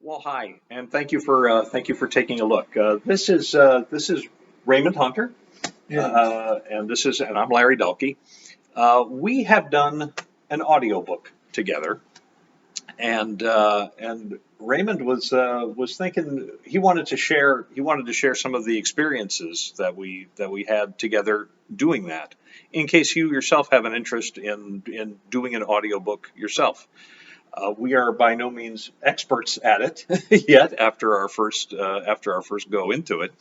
Well, hi, and thank you for taking a look. This is Raymond Hunter, Yes. and I'm Larry Dahlke. We have done an audiobook together, and Raymond was thinking he wanted to share some of the experiences that we had together doing that. In case you yourself have an interest in doing an audiobook yourself. We are by no means experts at it yet after our first go into it,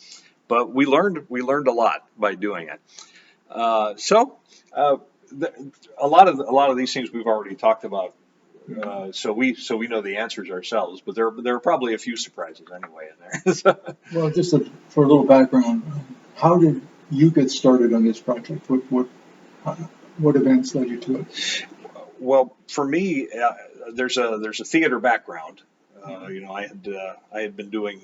but we learned a lot by doing it. So uh, th- a lot of these things we've already talked about, so we know the answers ourselves, but there are probably a few surprises anyway in there. Well, for a little background, how did you get started on this project? Uh, what events led you to it? Well, for me, there's a theater background. I had been doing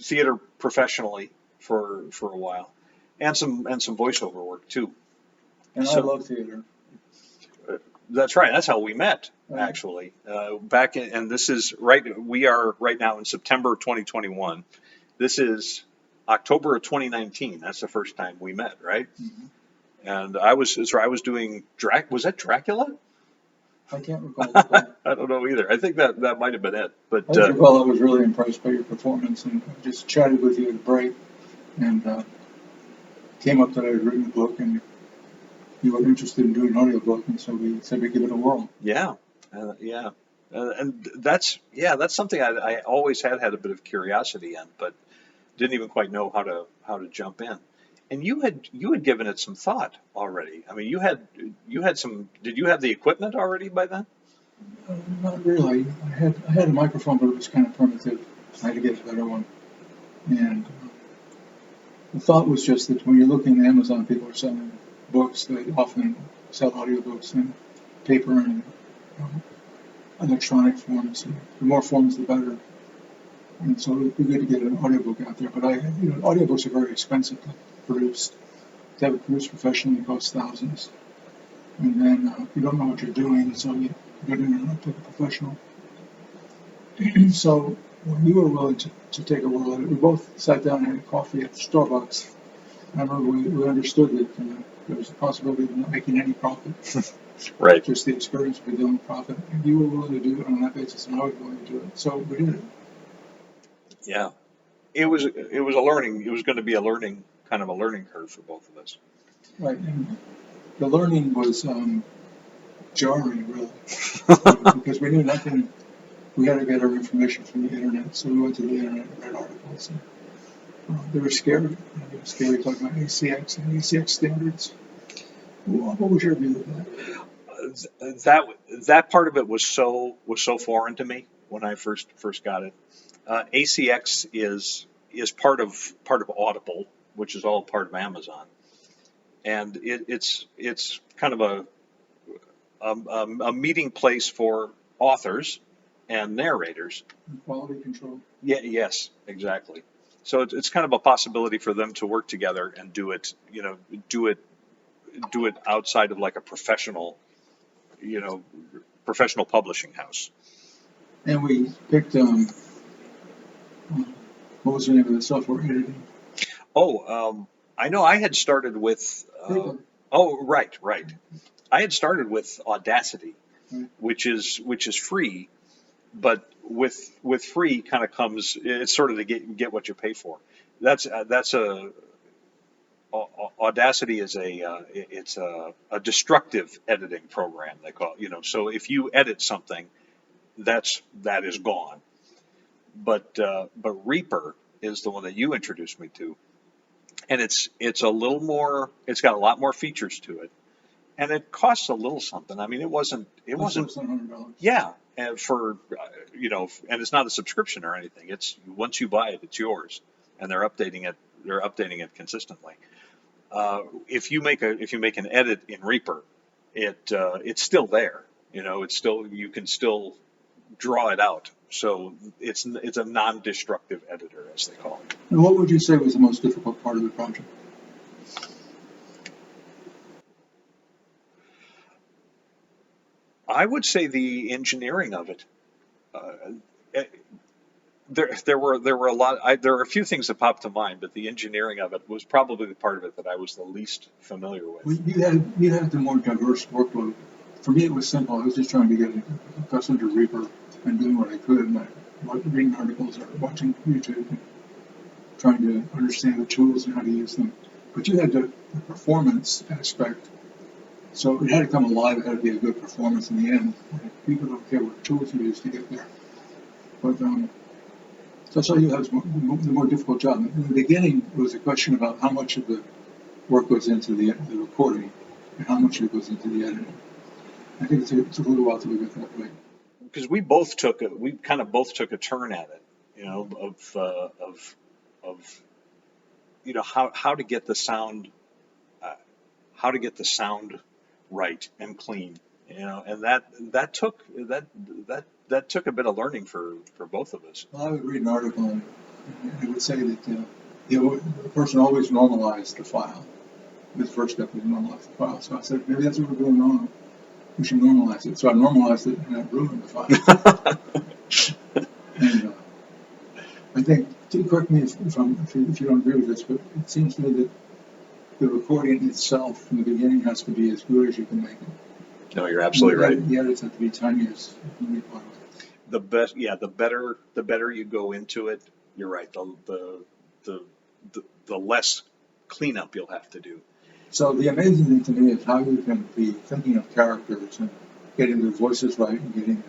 theater professionally for a while, and some voiceover work too. And I So love theater. that's right. That's how we met, Right. actually. And this is right. We are right now in September of 2021. This is October of 2019. That's the first time we met, right? Mhm. And I was doing Was that Dracula? I can't recall the play. I don't know either. I think that might have been it. I But just recall I was really impressed by your performance and I just chatted with you at the break and came up that I had written a book and you were interested in doing an audiobook and so we said we'd give it a whirl. yeah, yeah, and that's something I always had a bit of curiosity in, but didn't even quite know how to jump in. And you had given it some thought already. I mean, you had some. Did you have the equipment already by then? Not really. I had a microphone, but it was kind of primitive. I had to get a better one. And the thought was just that when you're looking at Amazon, people are selling books. They often sell audiobooks in paper and um, electronic forms. And the more forms, the better. And so it'd be good to get an audiobook out there. But audiobooks are very expensive to produce. To have it produced professionally costs thousands. And then you don't know what you're doing, so you get in and take a professional. So when you were willing to take a whirl at it, we both sat down and had coffee at Starbucks. I remember we understood that there was a possibility of not making any profit, Right. just the experience of doing profit. And you were willing to do it on that basis, and I was willing to do it. So we did it. Yeah. It was going to be a learning kind of a learning curve for both of us. Right. And the learning was jarring, really, because we knew nothing. We had to get our information from the internet, so we went to the internet and read articles. And, they were scary. They were scary talking about ACX and ACX standards. What was your view of that? That that part of it was so foreign to me when I first got it. ACX is part of Audible, which is all part of Amazon, and it's kind of a meeting place for authors and narrators. Quality control. Yeah, yes, exactly. So it's kind of a possibility for them to work together and do it do it outside of like a you know, professional publishing house. And we picked, what was the name of the software editing? Oh, I know I had started with, Paper. oh, right, right. I had started with Audacity, Right. which is free, but with free kind of comes, it's sort of to get what you pay for. That's a Audacity is a destructive editing program, they call it. So if you edit something, that is gone. But Reaper is the one that you introduced me to, and it's a little more. It's got a lot more features to it, and it costs a little something. I mean, That's it wasn't. less than $100. Yeah, and and it's not a subscription or anything. It's once you buy it, it's yours, and they're updating it. They're updating it consistently. If you make an edit in Reaper, it's still there. You can still draw it out. So it's a non-destructive editor, as they call it. And what would you say was the most difficult part of the project? I would say the engineering of it. Uh, eh, there were a lot. There are a few things that popped to mind, but the engineering of it was probably the part of it that I was the least familiar Well, with. you had the more diverse workload. For me, it was simple. I was just trying to get accustomed to Reaper and doing what I could, and reading articles or watching YouTube, and trying to understand the tools and how to use them. But you had the performance aspect, so it had to come alive. It had to be a good performance in the end. People don't care what tools you use to get there. But so I saw you had the more difficult job. In the beginning, it was a question about how much of the work goes into the recording and how much of it goes into the editing. I think it's a little while till we get that right. Because we kind of both took a turn at it, of how to get the sound, uh, how to get the sound right and clean, and that took a bit of learning for both of us. Well, I would read an article and it would say that the person always normalized the file. The first step was normalize the file. So I said, maybe that's what we're doing wrong. We should normalize it. So I normalized it and I ruined the file. And I think, correct me if you don't agree with this, but it seems to me that the recording itself from the beginning has to be as good as you can make it. No, you're absolutely right. The edits have to be tiny as you can make one. The best, yeah, the better you go into it. You're right. The less cleanup you'll have to do. So the amazing thing to me is how you can be thinking of characters and getting their voices right and getting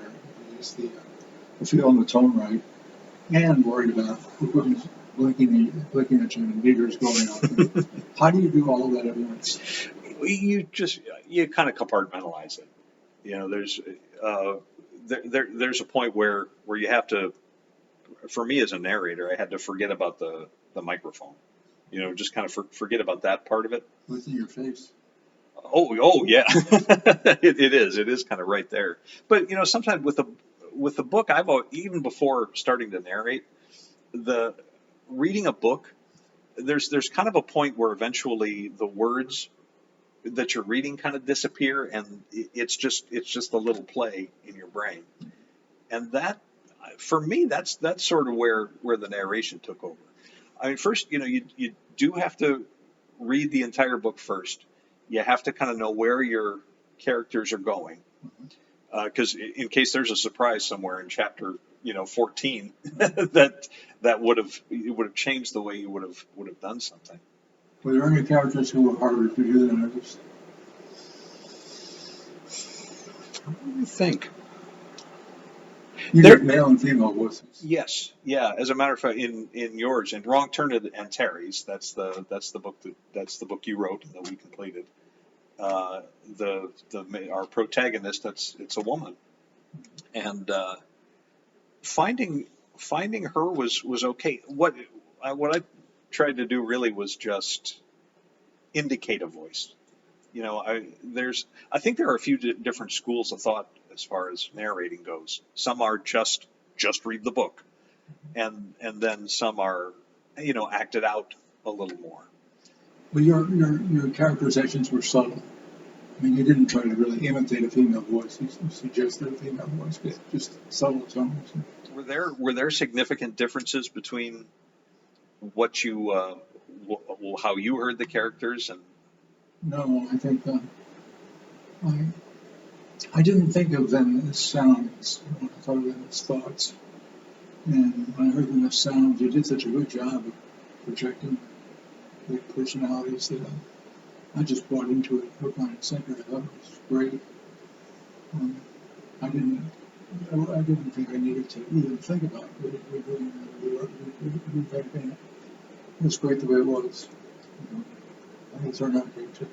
the feel and the tone right, and worried about equipment blinking at you and meters going off. How do you do all of that at once? You kind of compartmentalize it. There's uh, there's a point where you have to. For me as a narrator, I had to forget about the microphone. Just kind of forget about that part of it. Within your face. Oh yeah, it is kind of right there. But sometimes with the book, even before starting to narrate, the reading a book, there's kind of a point where eventually the words that you're reading kind of disappear, and it's just a little play in your brain. And that, for me, that's sort of where the narration took over. I mean, first, you do have to read the entire book first. You have to kind of know where your characters are going, because in case there's a surprise somewhere in chapter 14, that would have changed the way you would have done something. Were there any characters who were harder to do than others? Let me think. You There, get male and female voices. yes, yeah. As a matter of fact, in yours, in Wrong Turn to Antares, that's the book you wrote and that we completed. Uh, our protagonist, it's a woman, and finding her was okay. What I tried to do really was just indicate a voice. I think there are a few different schools of thought as far as narrating goes. Some are just read the book, and then some are acted out a little more. But your characterizations were subtle. I mean, you didn't try to really imitate a female voice. You suggested a female voice, but just subtle tones. Were there significant differences between what you how you heard the characters and No, I think I I didn't think of them as sounds. I thought of them as thoughts. And when I heard them as sounds, you did such a good job of projecting the personalities that I just bought into it hook, line, and sinker. I thought it was great. Um, I didn't. I didn't think I needed to even think about it. It was great the way it was. I think it turned out great too.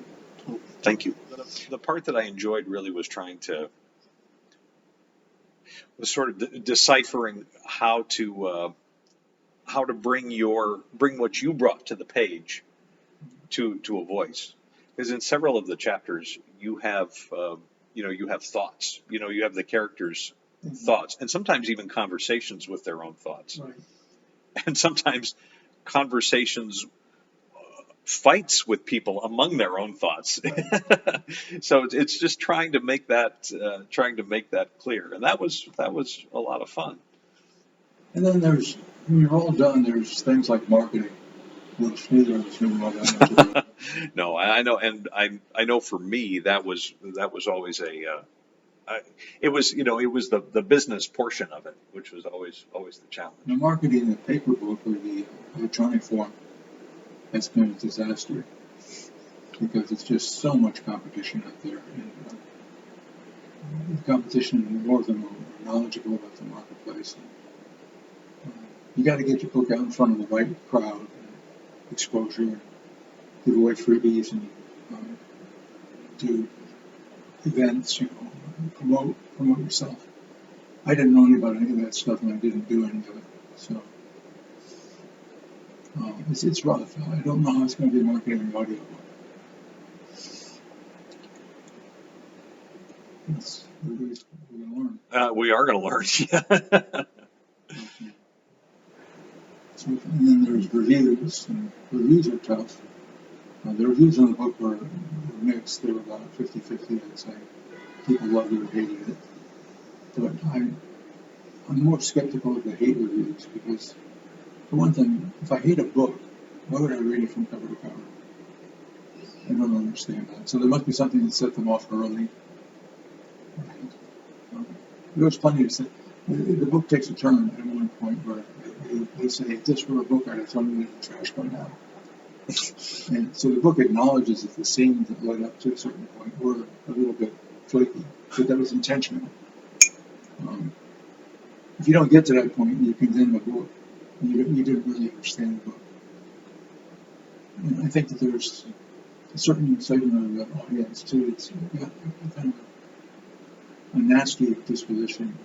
thank you. The part that I enjoyed really was sort of deciphering how to bring what you brought to the page to a voice. Because in several of the chapters, you have thoughts. You have the characters' thoughts, and sometimes even conversations with their own thoughts, Right. and sometimes conversations, fights with people among their own thoughts. So it's just trying to make that clear, and that was a lot of fun. And then when you're all done, there's things like marketing, which neither of us knew all that much about. No, I know, and I know for me that was always I, it was it was the business portion of it, which was always the The challenge. marketing, the paper book or the electronic form has been a disaster because it's just so much competition out there. And the competition, more of them are knowledgeable about the marketplace. You got to get your book out in front of the right crowd, exposure, and give away freebies and um, do events, promote yourself. I didn't know any about any of that stuff, and I didn't do any of it. So it's rough. I don't know how it's going to be marketing the audio. We're going to learn. We are going to learn. Yeah. Okay. So, and then there's reviews, and reviews are tough. The reviews on the book were mixed. They were about 50-50, I'd say. People loved it or hated it. But I'm more skeptical of the hate reviews because, for one thing, if I hate a book, why would I read it from cover to cover? I don't understand that. So there must be something that set them off early. And, there was plenty to say. The book takes a turn at one point where they say, if this were a book, I'd have thrown it in the trash by now. And so the book acknowledges that the scenes that led up to a certain point were a little bit flaky, but that was intentional. Um, if you don't get to that point, you condemn the book. You didn't really understand the book. And I think that there's a certain segment of the audience too. It's got kind of a nasty disposition.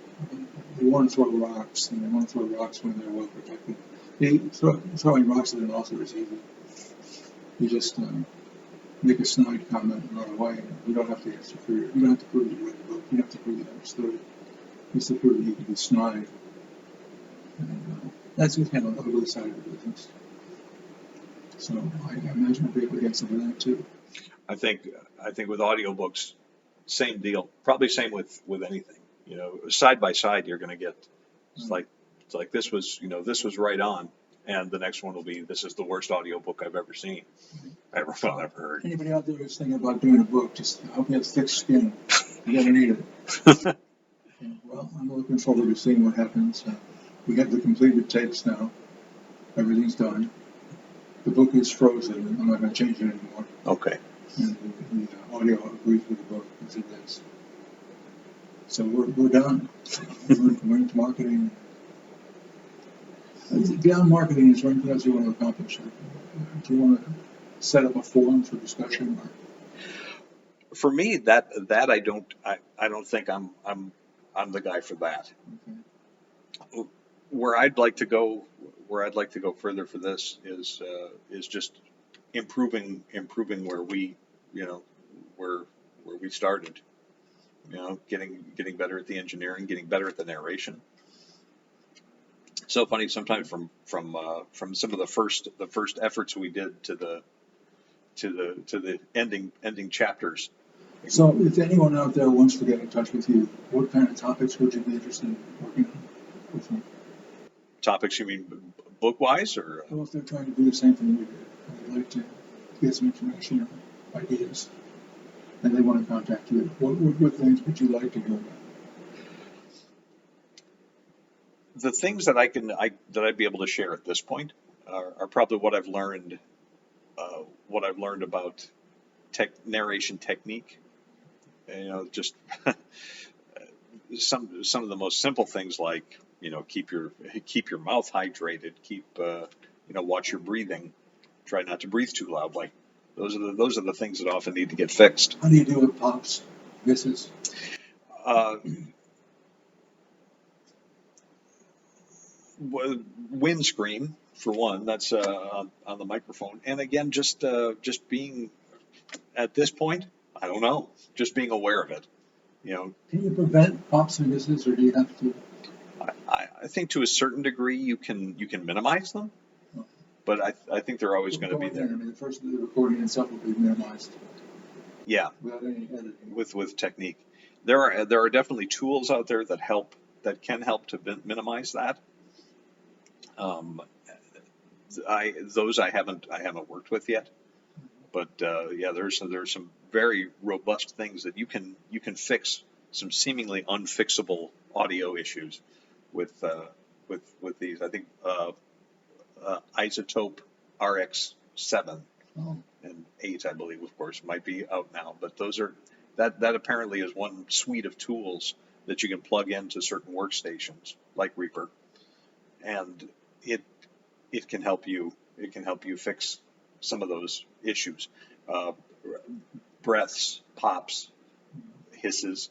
They want to throw rocks, and they want to throw rocks when they're well protected. Throwing rocks at an author is easy. You just make a snide comment and run away. And you don't have to answer for you don't have to prove you read the book. You don't have to prove you understood it. Just to prove that you can be snide. And that's just kind of the ugly side of the business. So I imagine we'll be able to get some of that too. I think with audiobooks, same deal. Probably same with anything. Side by side, you're going to get it's Um, like this was this was right on, and the next one will be this is the worst audiobook I've ever seen, ever so heard. anybody out there who's thinking about doing a book, just I hope you have thick skin. You're gonna need it. And, well, I'm looking forward to seeing what happens. We have the completed tapes now. Everything's done. The book is frozen. I'm not going to change it anymore. Okay. And the audio agrees with the book as it is. So we're done. We're into marketing. Beyond marketing, is there anything else you want to accomplish? Do you want to set up a forum for discussion? For me, that I don't think I'm the guy for that. Okay. Where I'd like to go further for this is just improving where we where we started. Getting better at the engineering, getting better at the narration. So funny sometimes from some of the first efforts we did to the ending chapters. So, if anyone out there wants to get in touch with you, what kind of topics would you be interested in working on with them? Topics, you mean book wise, or Well, if they're trying to do the same thing you did, and they'd like to get some information or ideas, and they want to contact you, what things would you like to hear about? the things that that I'd be able to share at this point are probably what I've learned about narration technique. Just some of the most simple things like keep your mouth hydrated, watch your breathing, try not to breathe too loudly. Those are the things that often need to get fixed. How do you deal with pops, misses? Uh, Windscreen for one, that's on the microphone, and again, just being at this point, I don't know, just being aware of it. Can you prevent pops and misses, or do you have to? I think to a certain degree you can minimize them, but I think they're always going to be there. I mean, the recording itself will be minimized. Yeah, without any editing. With technique, there are definitely tools out there that can help to minimize that. Um, those I haven't worked with yet, but yeah, there's some very robust things that you can fix some seemingly unfixable audio issues with with these. I think Isotope RX7 Oh, and 8, I believe, of course, might be out now. But those are that apparently is one suite of tools that you can plug into certain workstations like Reaper, and it it can help you fix some of those issues, uh, breaths, pops, hisses,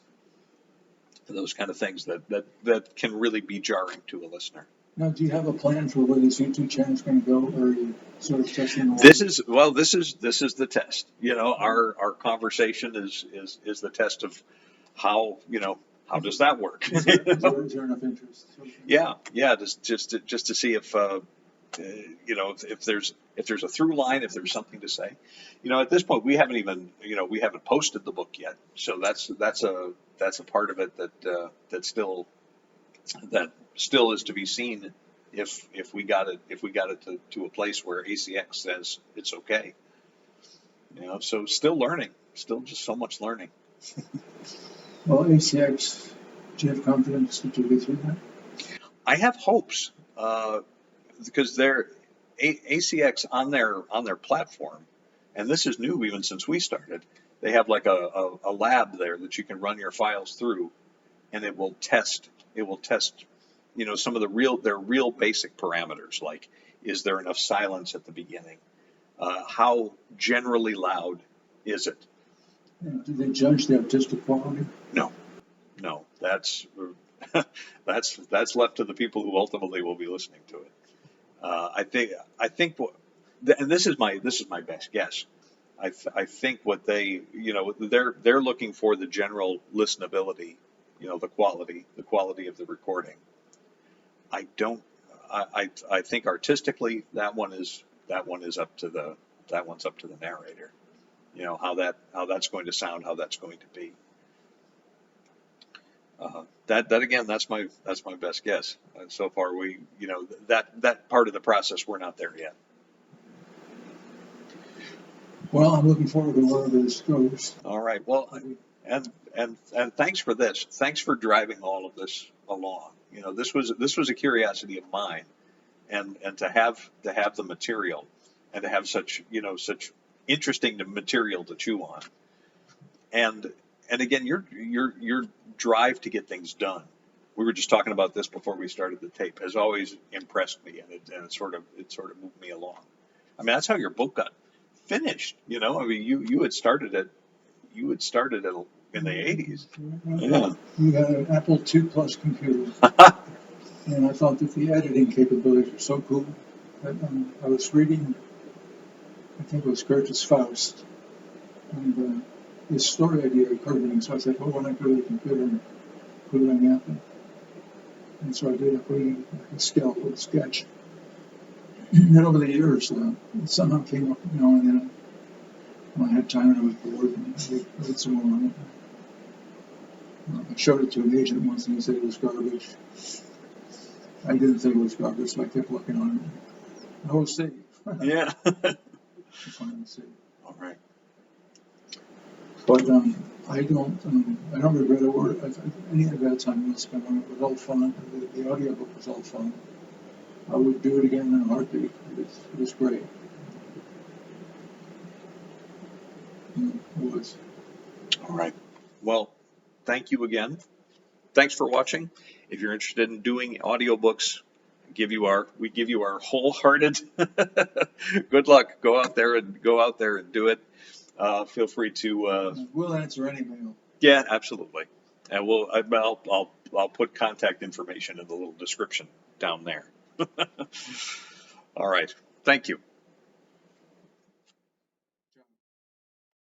those kind of things that can really be jarring to a listener. now, do you have a plan for where this YouTube channel is going to go, or are you sort of testing the This water? is this is the test. You know, our conversation is the test of how, how does that work? Is there enough interest? Yeah, just to see if if there's a through line, if there's something to say. At this point we haven't even, we haven't posted the book yet, so that's a part of it that still is to be seen if we got it to a place where ACX says it's okay. So still learning, still just so much learning. Well, ACX, do you have confidence that you'll get through that? I have hopes, because ACX on their platform, and this is new even since we started. They have like a lab there that you can run your files through, and it will test some of their real basic parameters, like is there enough silence at the beginning, how generally loud is it. And do they judge the artistic quality? No, no, that's left to the people who ultimately will be listening to it. I think and this is my best guess. I think what they're looking for the general listenability, the quality of the recording. I don't. I think artistically that one is up to that one's up to the narrator. How that's going to sound, how that's going to be. That again, that's my best guess. So far, that part of the process, we're not there yet. Well, I'm looking forward to wherever this goes. All right. Well, and thanks for this. Thanks for driving all of this along. This was a curiosity of mine, and to have the material, and to have such interesting material to chew on, and again, your drive to get things done. We were just talking about this before we started the tape. Has always impressed me, and it sort of moved me along. I mean, that's how your book got finished. I mean, you had started it. You had started it in the 80s. Yeah. We had an Apple II Plus computer, and I thought that the editing capabilities were so cool that I was reading, I think it was Goethe's Faust, and this story idea occurred to me, so I said, well, why not go to the computer and put it on the Apple? And so I did. I put in a skeletal sketch. And then over the years, it somehow came up, and then when I had time and I was bored, and I did some more on it. I showed it to an agent once, and he said it was garbage. I didn't think it was garbage, so I kept looking on it. Oh, see. Yeah. Finally see. All right. But I don't regret a word. Any of that time I spent on it was all fun. The audiobook was all fun. I would do it again in a heartbeat. It was great. It was. All right. Well, thank you again. Thanks for watching. If you're interested in doing audiobooks, we give you our wholehearted good luck. Go out there and do it. Feel free to. We'll answer any mail. Yeah, absolutely. And I'll put contact information in the little description down there. All right. Thank you.